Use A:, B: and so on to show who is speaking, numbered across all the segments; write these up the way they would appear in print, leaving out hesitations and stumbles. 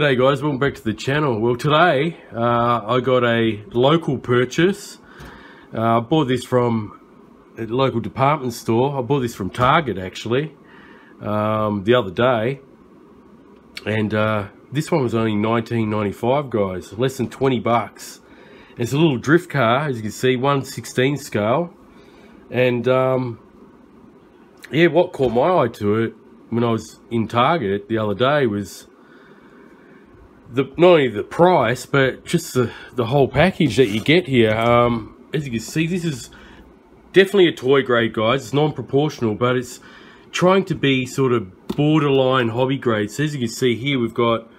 A: G'day guys, welcome back to the channel. Well, today I got a local purchase. I bought this from a local department store. I bought this from Target actually the other day, and this one was only $19.95 guys, less than 20 bucks. It's a little drift car, as you can see, 1/16 scale. And yeah, what caught my eye to it when I was in Target the other day was not only the price, but just the whole package that you get here. As you can see, this is definitely a toy grade, guys. It's non-proportional, but it's trying to be sort of borderline hobby grade. So as you can see here, we've got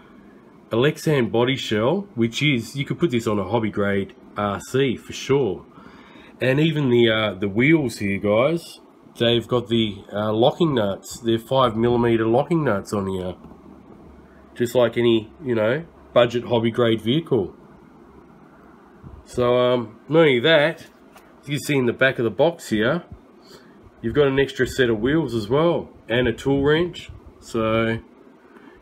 A: a Lexan body shell, which is, you could put this on a hobby grade RC for sure. And even the wheels here, guys, they've got the locking nuts. They're 5mm locking nuts on here, just like any, you know, budget hobby grade vehicle. So not only that, as you can see in the back of the box here, you've got an extra set of wheels as well, and a tool wrench. So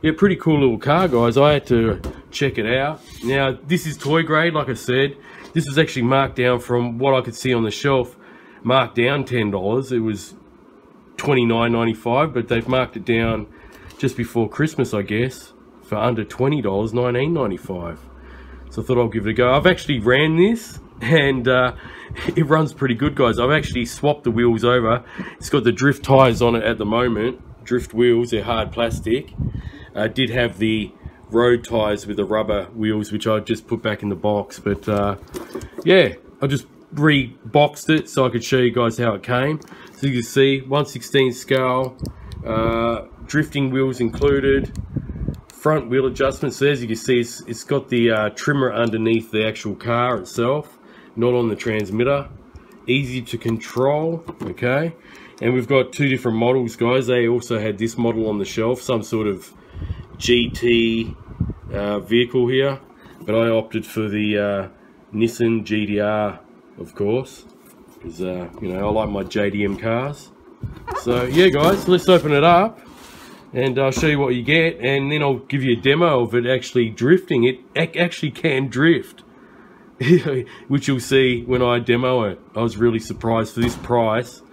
A: yeah, pretty cool little car, guys. I had to check it out. Now this is toy grade, like I said. This was actually marked down, from what I could see on the shelf, marked down $10. It was $29.95, but they've marked it down just before Christmas, I guess, for under $20, $19.95. So I thought I'll give it a go. I've actually ran this, and it runs pretty good, guys. I've actually swapped the wheels over. It's got the drift tires on it at the moment. Drift wheels, they're hard plastic. I did have the road tires with the rubber wheels, which I just put back in the box. But yeah, I just re-boxed it so I could show you guys how it came. So you can see 1/16 scale, drifting wheels included, front wheel adjustments. So as you can see, it's got the trimmer underneath the actual car itself, not on the transmitter. Easy to control, okay. And we've got two different models, guys. They also had this model on the shelf, some sort of GT vehicle here, but I opted for the Nissan GTR, of course, because you know, I like my JDM cars. So yeah, guys, let's open it up and I'll show you what you get, and then I'll give you a demo of it actually drifting. It actually can drift, which you'll see when I demo it. I was really surprised. For this price,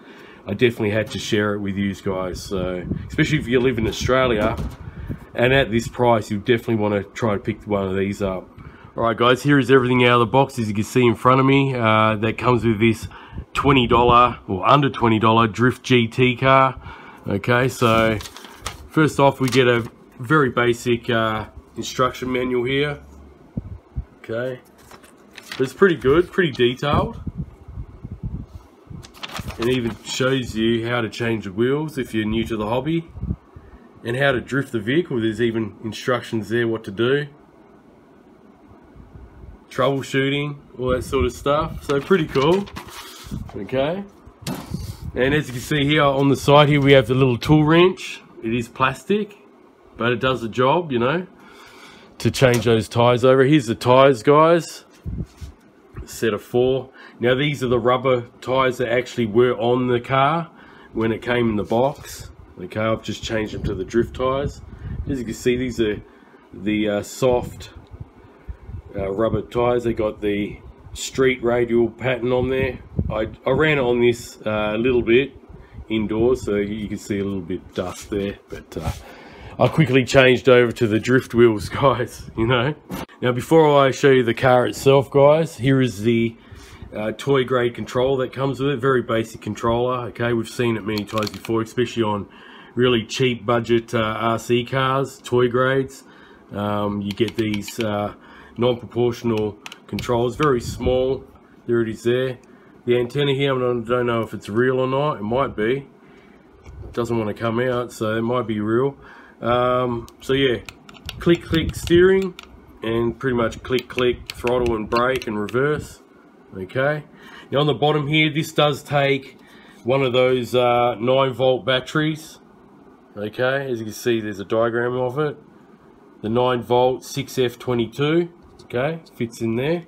A: I definitely had to share it with you guys. So especially if you live in Australia, and at this price, you definitely want to try to pick one of these up. Alright guys, here is everything out of the box, as you can see in front of me. That comes with this $20 or under $20 Drift GT car. Okay, so first off, we get a very basic instruction manual here. Okay, but it's pretty good, pretty detailed. It even shows you how to change the wheels if you're new to the hobby, and how to drift the vehicle. There's even instructions there what to do, troubleshooting, all that sort of stuff. So pretty cool. Okay, and as you can see here on the side here, we have the little tool wrench. It is plastic, but it does the job, you know, to change those tires over. Here's the tires, guys, a set of 4. Now these are the rubber tires that actually were on the car when it came in the box. Okay, I've just changed them to the drift tires. As you can see, these are the soft rubber tires. They got the street radial pattern on there. I ran it on this a little bit indoors, so you can see a little bit dust there, but I quickly changed over to the drift wheels, guys, you know. Now before I show you the car itself, guys, here is the toy grade control that comes with it. Very basic controller. Okay, we've seen it many times before, especially on really cheap budget RC cars, toy grades. You get these non-proportional controls, very small. There it is there. The antenna here, I don't know if it's real or not. It might be. It doesn't want to come out, so it might be real. So yeah, click click steering, and pretty much click click throttle and brake and reverse. Okay, now on the bottom here, this does take one of those 9-volt batteries. Okay, as you can see, there's a diagram of it. The 9-volt 6F22, okay, fits in there.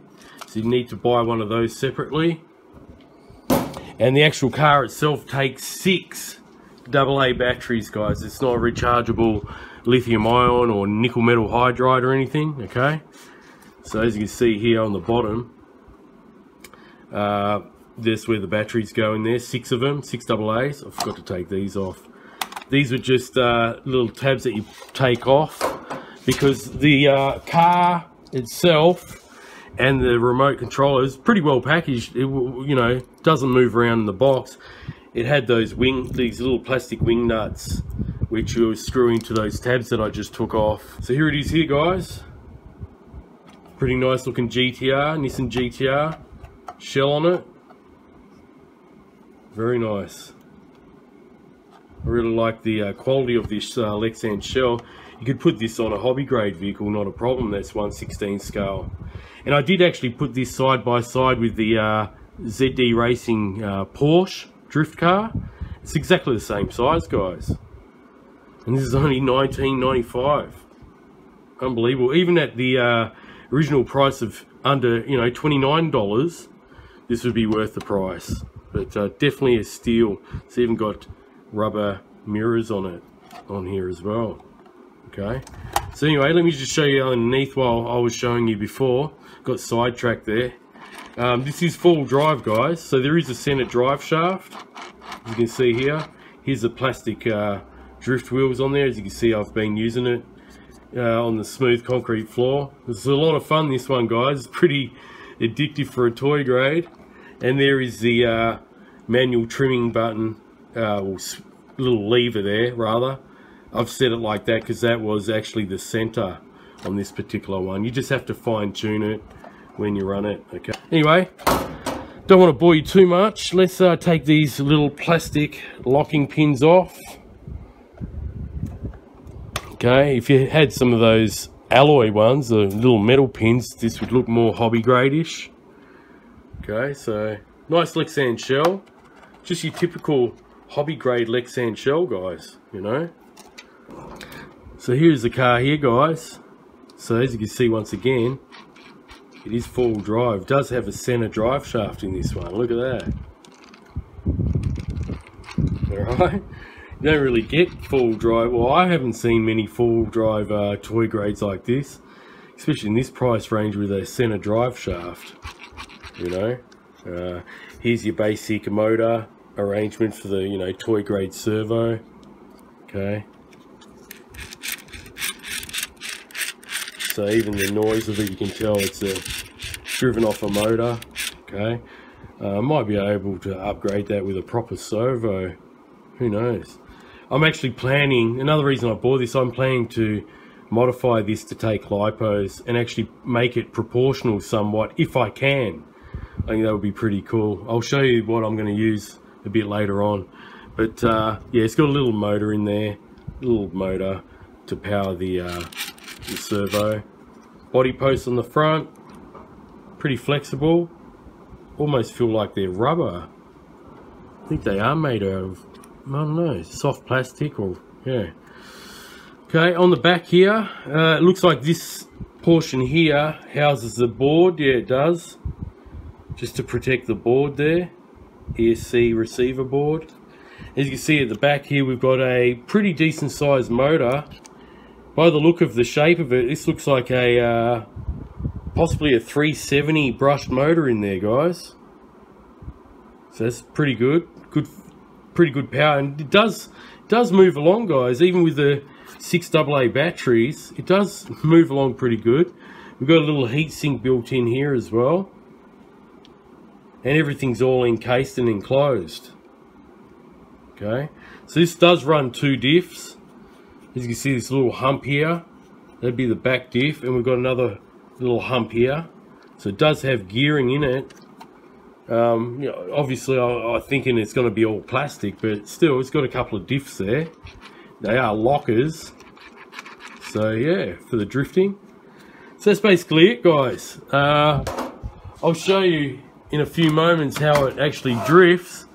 A: So you need to buy one of those separately. And the actual car itself takes 6 AA batteries, guys. It's not a rechargeable lithium ion or nickel metal hydride or anything. Okay, so as you can see here on the bottom, that's where the batteries go in there. 6 of them, 6 AA's. I forgot to take these off. These were just little tabs that you take off, because the car itself and the remote controller is pretty well packaged. It, you know, doesn't move around in the box. It had these little plastic wing nuts, which you screw into those tabs that I just took off. So here it is here, guys. Pretty nice looking GTR, Nissan GTR. Shell on it. Very nice. I really like the quality of this Lexan shell. You could put this on a hobby grade vehicle, not a problem. That's 1/16 scale. And I did actually put this side by side with the ZD Racing Porsche drift car. It's exactly the same size, guys. And this is only $19.95. Unbelievable. Even at the original price of under, you know, $29, this would be worth the price. But definitely a steal. It's even got rubber mirrors on it, on here as well. Okay, so anyway, let me just show you underneath while I was showing you before. Got sidetracked there. This is full drive, guys, so there is a center drive shaft, as you can see here. Here's the plastic drift wheels on there. As you can see, I've been using it on the smooth concrete floor. It's a lot of fun, this one, guys. It's pretty addictive for a toy grade. And there is the manual trimming button, or little lever there, rather. I've set it like that because that was actually the center on this particular one. You just have to fine tune it when you run it. Okay. Anyway, don't want to bore you too much. Let's take these little plastic locking pins off. Okay, if you had some of those alloy ones, the little metal pins, this would look more hobby grade-ish. Okay, so nice Lexan shell. Just your typical hobby grade Lexan shell, guys, you know. So here's the car here, guys. So as you can see, once again, it is full drive. It does have a center drive shaft in this one. Look at that. Alright. You don't really get full drive. Well, I haven't seen many full drive toy grades like this, especially in this price range with a center drive shaft, you know. Here's your basic motor arrangement for the, you know, toy grade servo. Okay, so even the noise of it, you can tell it's driven off a motor. Okay, might be able to upgrade that with a proper servo, who knows. I'm actually planning, another reason I bought this, I'm planning to modify this to take lipos and actually make it proportional somewhat, if I can. I think that would be pretty cool. I'll show you what I'm going to use a bit later on. But yeah, it's got a little motor in there, little motor to power the servo. Body posts on the front, pretty flexible. Almost feel like they're rubber. I think they are made out of, I don't know, soft plastic or, yeah. Okay, on the back here, it looks like this portion here houses the board. Yeah, it does. Just to protect the board there. ESC receiver board. As you can see at the back here, we've got a pretty decent sized motor. By the look of the shape of it, this looks like a possibly a 370 brushed motor in there, guys. So that's pretty good. Pretty good power, and it does move along, guys. Even with the 6 AA batteries, it does move along pretty good. We've got a little heatsink built in here as well, and everything's all encased and enclosed. Okay, so this does run 2 diffs. As you can see, this little hump here, that'd be the back diff, and we've got another little hump here. So it does have gearing in it. You know, obviously I'm thinking it's going to be all plastic, but still it's got a couple of diffs there. They are lockers, so yeah, for the drifting. So that's basically it, guys. I'll show you in a few moments how it actually drifts.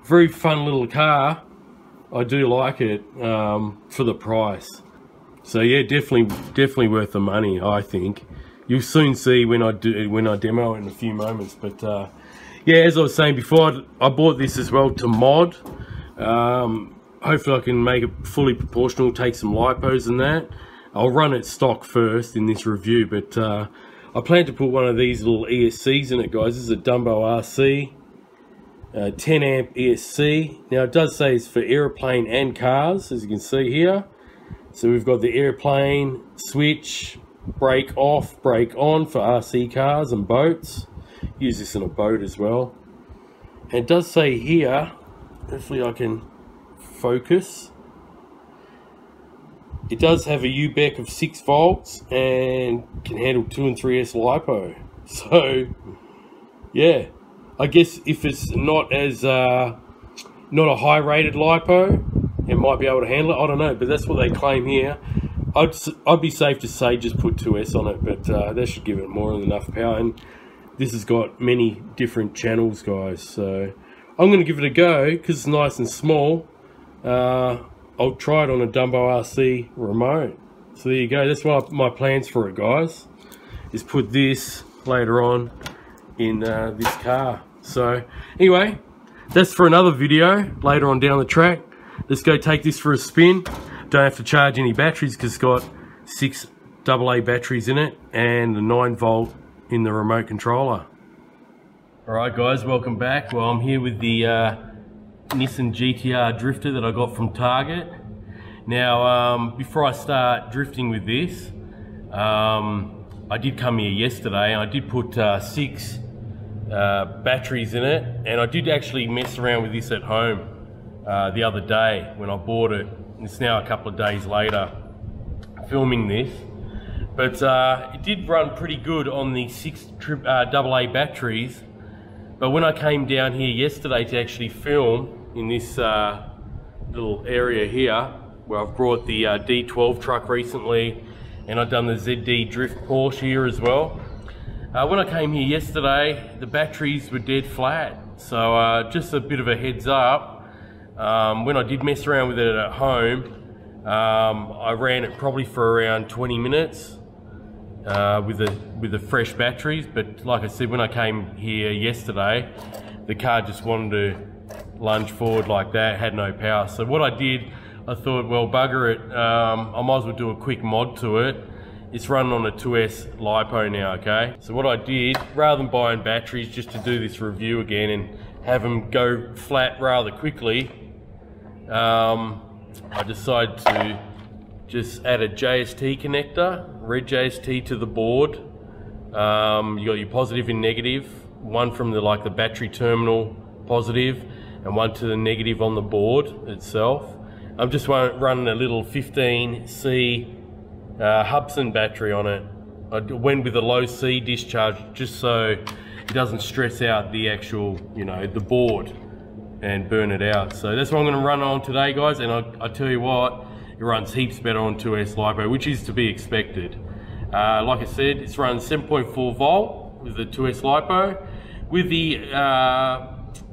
A: Very fun little car. I do like it for the price. So yeah, definitely worth the money, I think. You'll soon see when I demo it in a few moments. But yeah, as I was saying before, I bought this as well to mod. hopefully I can make it fully proportional, take some lipos and that. I'll run it stock first in this review, but I plan to put one of these little ESCs in it, guys. This is a Dumbo RC, 10 amp ESC. Now it does say it's for airplane and cars, as you can see here. So we've got the airplane switch, brake off, brake on for RC cars and boats. Use this in a boat as well. And it does say here, hopefully I can focus, it does have a UBEC of 6 volts and can handle 2 and 3S LiPo. So yeah, I guess if it's not as not a high rated LiPo, it might be able to handle it. I don't know, but that's what they claim here. I'd be safe to say just put 2S on it, but that should give it more than enough power. And this has got many different channels, guys, so I'm going to give it a go because it's nice and small. I'll try it on a Dumbo RC remote. So there you go. That's what my plans for it, guys, is put this later on in this car. So anyway, that's for another video later on down the track. Let's go take this for a spin. Don't have to charge any batteries because it's got 6 AA batteries in it and a 9 volt in the remote controller. Alright guys, welcome back. Well, I'm here with the Nissan GTR drifter that I got from Target. Now, before I start drifting with this, I did come here yesterday and I did put 6 batteries in it, and I did actually mess around with this at home the other day when I bought it. It's now a couple of days later filming this, but it did run pretty good on the 6 AA batteries. But when I came down here yesterday to actually film in this little area here, where I've brought the D12 truck recently, and I've done the ZD Drift Porsche here as well. When I came here yesterday, the batteries were dead flat. So just a bit of a heads up, when I did mess around with it at home, I ran it probably for around 20 minutes with the fresh batteries. But like I said, when I came here yesterday, the car just wanted to lunge forward like that, had no power. So what I did, I thought, well, bugger it, I might as well do a quick mod to it. It's running on a 2S LiPo now, okay? So what I did, rather than buying batteries just to do this review again and have them go flat rather quickly, I decided to just add a JST connector, red JST to the board. You got your positive and negative, one from the battery terminal positive and one to the negative on the board itself. I'm just running a little 15C Hubsan battery on it. I went with a low C discharge just so it doesn't stress out the actual, the board and burn it out. So that's what I'm going to run on today, guys, and I tell you what, it runs heaps better on 2S LiPo, which is to be expected. Like I said, it's running 7.4 volt with the 2S LiPo. With the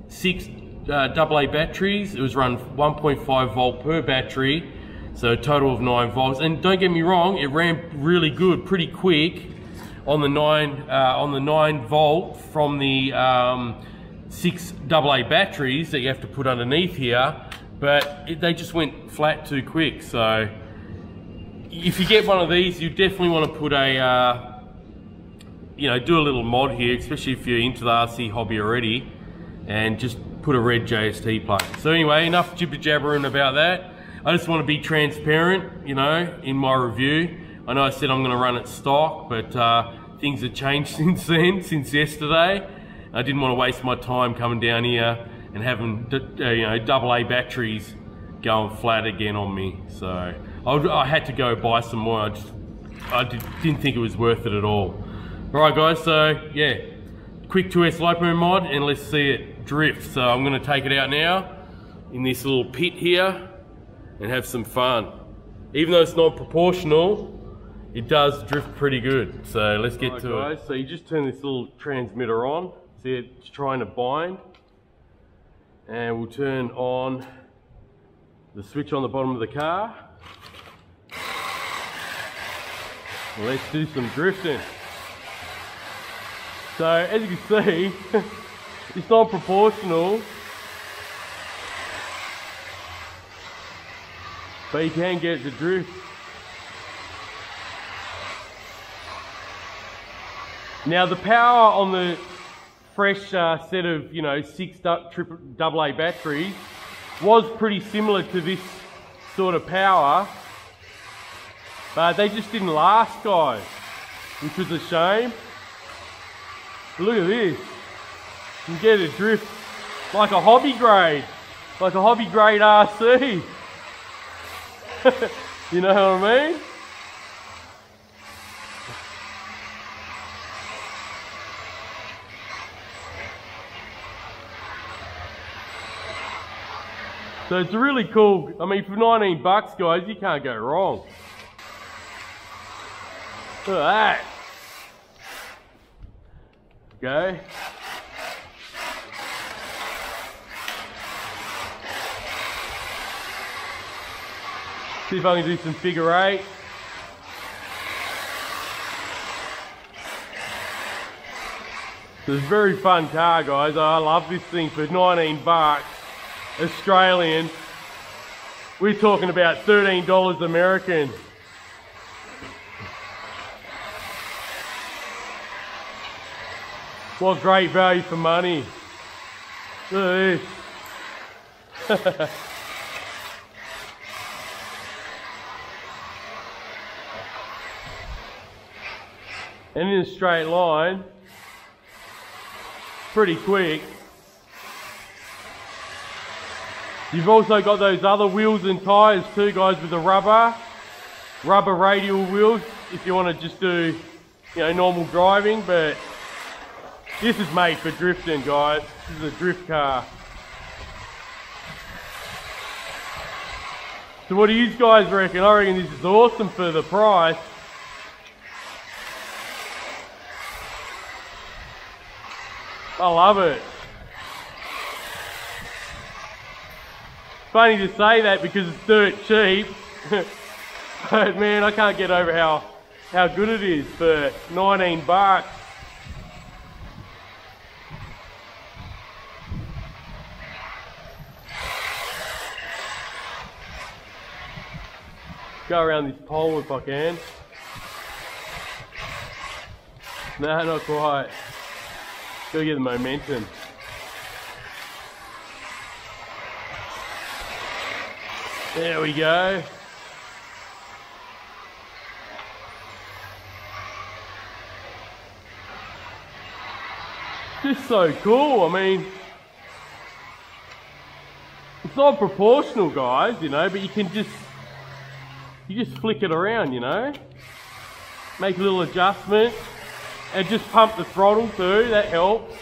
A: 6 AA batteries, it was run 1.5 volt per battery, so a total of 9 volts. And don't get me wrong, it ran really good, pretty quick on the 9 volt from the 6 AA batteries that you have to put underneath here, but they just went flat too quick. So if you get one of these, you definitely want to put a do a little mod here, especially if you're into the RC hobby already, and just put a red JST plate. So anyway, enough jibber jabbering about that. I just want to be transparent, in my review. I know I said I'm going to run it stock, but things have changed since then, since yesterday. I didn't want to waste my time coming down here and having AA batteries going flat again on me. So I had to go buy some more. I didn't think it was worth it at all. Alright guys, so yeah, quick 2S LiPo mod, and let's see it drift. So I'm going to take it out now in this little pit here and have some fun. Even though it's not proportional, it does drift pretty good. So let's get to it. So you just turn this little transmitter on. See, it's trying to bind, and we'll turn on the switch on the bottom of the car. Let's do some drifting. So as you can see, it's not proportional. but you can get it to drift. Now the power on the fresh set of, you know, 6 AA batteries was pretty similar to this sort of power, but they just didn't last, guys, which was a shame. But look at this, you can get it to drift like a hobby grade RC. You know what I mean? So it's really cool. I mean, for 19 bucks, guys, you can't go wrong. Look at that. Okay. See if I can do some figure 8. So it's a very fun car, guys. I love this thing for 19 bucks. Australian. We're talking about $13 American. What great value for money. Look at this. And in a straight line, pretty quick. You've also got those other wheels and tyres too, guys, with the rubber radial wheels if you want to just do, you know, normal driving, but this is made for drifting, guys. This is a drift car. So what do you guys reckon? I reckon this is awesome for the price. I love it. Funny to say that because it's dirt cheap, but man, I can't get over how good it is for 19 bucks. Go around this pole if I can. No, not quite. Gotta get the momentum. There we go. Just so cool. I mean, it's not proportional, guys, you know, but you just flick it around, you know, make a little adjustment and just pump the throttle too, that helps.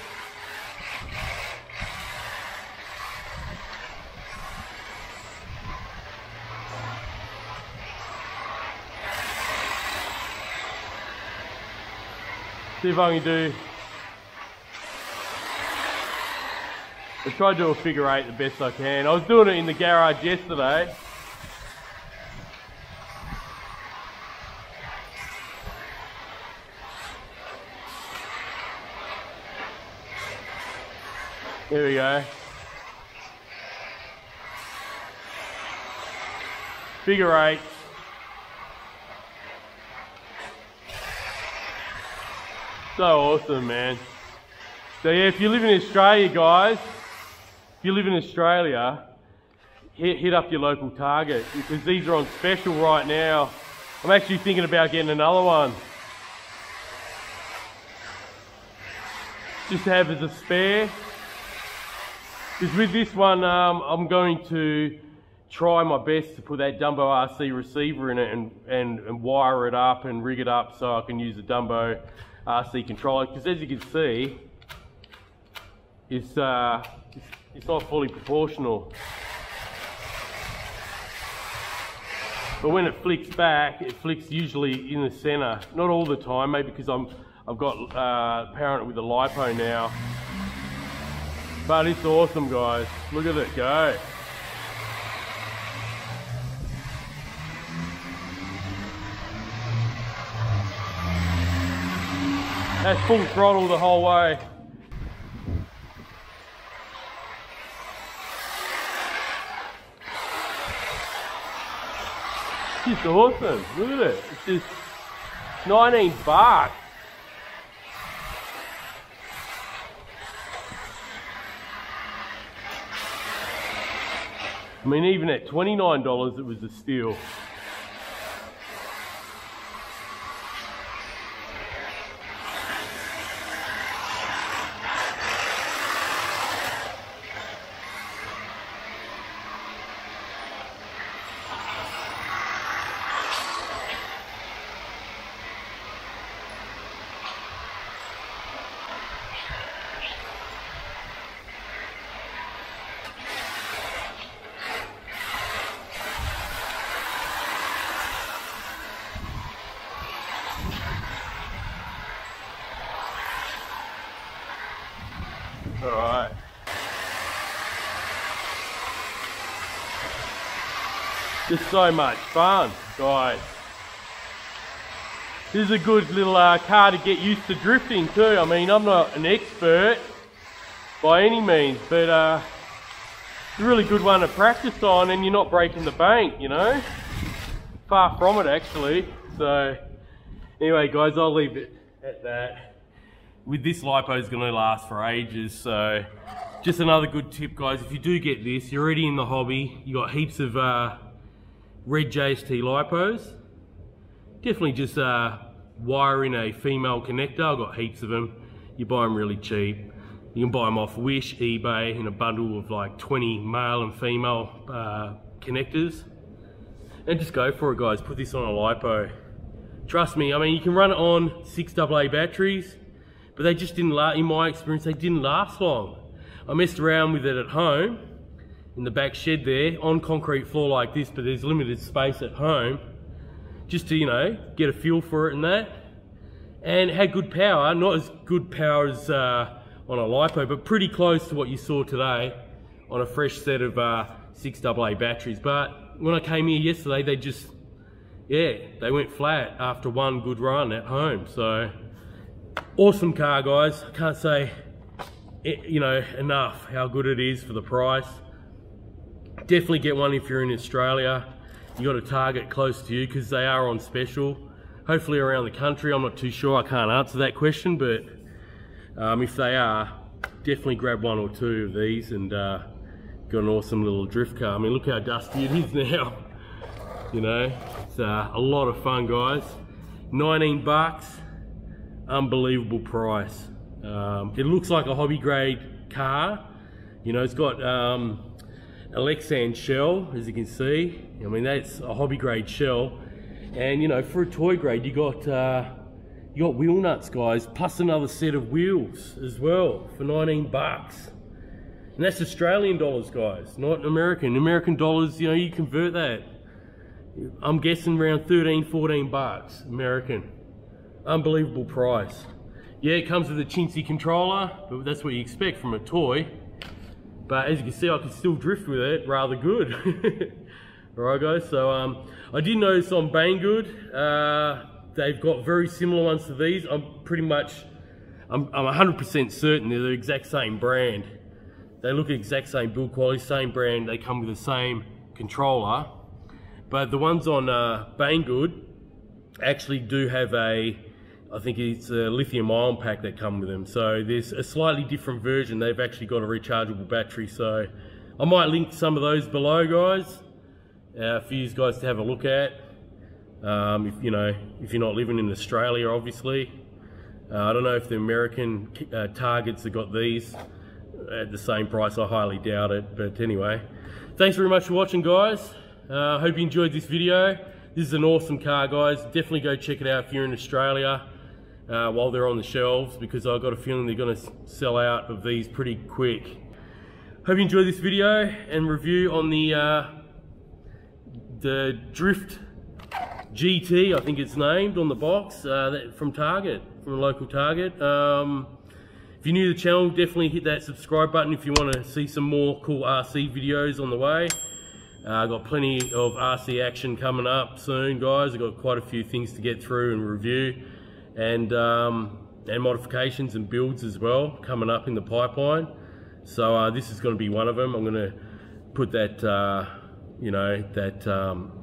A: See if I can do, I try to do a figure 8 the best I can. I was doing it in the garage yesterday. There we go. Figure 8. So awesome, man. So yeah, if you live in Australia, guys, if you live in Australia, hit up your local Target because these are on special right now. I'm actually thinking about getting another one. Just to have as a spare. Because with this one, I'm going to try my best to put that Dumbo RC receiver in it and wire it up and rig it up so I can use the Dumbo RC controller. Because as you can see, it's not fully proportional. But when it flicks back, it flicks usually in the center. Not all the time, maybe because I've got powering it with a LiPo now. But it's awesome, guys. Look at it go. That's full throttle the whole way. just awesome. Look at it. It's just 19 bucks. I mean, even at $29, it was a steal. Alright. Just so much fun, guys. This is a good little car to get used to drifting too. I mean, I'm not an expert by any means, but it's a really good one to practice on, and you're not breaking the bank, you know? Far from it, actually. So, anyway, guys, I'll leave it at that. With this lipo is going to last for ages, so just another good tip, guys. If you do get this, you're already in the hobby, you got heaps of red JST lipos. Definitely just wire in a female connector. I've got heaps of them. You buy them really cheap. You can buy them off Wish, eBay, in a bundle of like 20 male and female connectors. And just go for it, guys. Put this on a lipo. Trust me, I mean, you can run it on 6 AA batteries, but they just didn't last, in my experience, they didn't last long. I messed around with it at home, in the back shed there, on concrete floor like this, but there's limited space at home, just to, you know, get a feel for it and that. And it had good power, not as good power as on a lipo, but pretty close to what you saw today on a fresh set of 6 AA batteries. But when I came here yesterday, they just, yeah, they went flat after one good run at home. So, awesome car, guys. I can't say, you know, enough how good it is for the price. Definitely get one if you're in Australia. You got a Target close to you, because they are on special. Hopefully around the country, I'm not too sure. I can't answer that question, but if they are, definitely grab one or two of these and got an awesome little drift car. I mean, look how dusty it is now. You know, it's a lot of fun, guys. 19 bucks. Unbelievable price. It looks like a hobby grade car. You know, it's got a Lexan shell, as you can see. I mean, that's a hobby grade shell. And you know, for a toy grade, you got wheel nuts, guys, plus another set of wheels as well for 19 bucks. And that's Australian dollars, guys, not American. American dollars, you know, you convert that. I'm guessing around 13, 14 bucks American. Unbelievable price. Yeah, it comes with a chintzy controller, but that's what you expect from a toy. But as you can see, I can still drift with it rather good. Alright, guys, so I did notice on Banggood, they've got very similar ones to these. I'm 100% certain they're the exact same brand. They look exact same build quality, same brand. They come with the same controller. But the ones on Banggood actually do have I think it's a lithium ion pack that come with them. So there's a slightly different version. They've actually got a rechargeable battery. So I might link some of those below, guys, for you guys to have a look at. If you're not living in Australia, obviously. I don't know if the American Targets have got these at the same price. I highly doubt it. But anyway, thanks very much for watching, guys. Hope you enjoyed this video. This is an awesome car, guys. Definitely go check it out if you're in Australia while they're on the shelves, because I've got a feeling they're going to sell out of these pretty quick. Hope you enjoyed this video and review on the Drift GT, I think it's named on the box, from Target, from a local Target. If you're new to the channel, definitely hit that subscribe button if you want to see some more cool RC videos on the way. I've got plenty of RC action coming up soon, guys. I've got quite a few things to get through and review, and modifications and builds as well coming up in the pipeline. So this is going to be one of them. I'm going to put that you know, that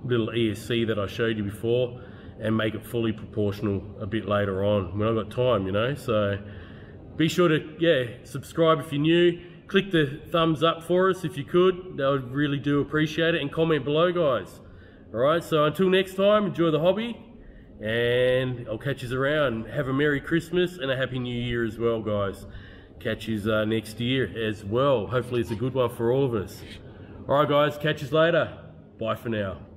A: little ESC that I showed you before, and make it fully proportional a bit later on when I've got time, you know. So be sure to, yeah, subscribe if you're new. Click the thumbs up for us if you could. That would really do appreciate it. And comment below, guys. Alright, so until next time, enjoy the hobby. And I'll catch you around. Have a Merry Christmas and a Happy New Year as well, guys. Catch you next year as well. Hopefully it's a good one for all of us. Alright guys, catch you later. Bye for now.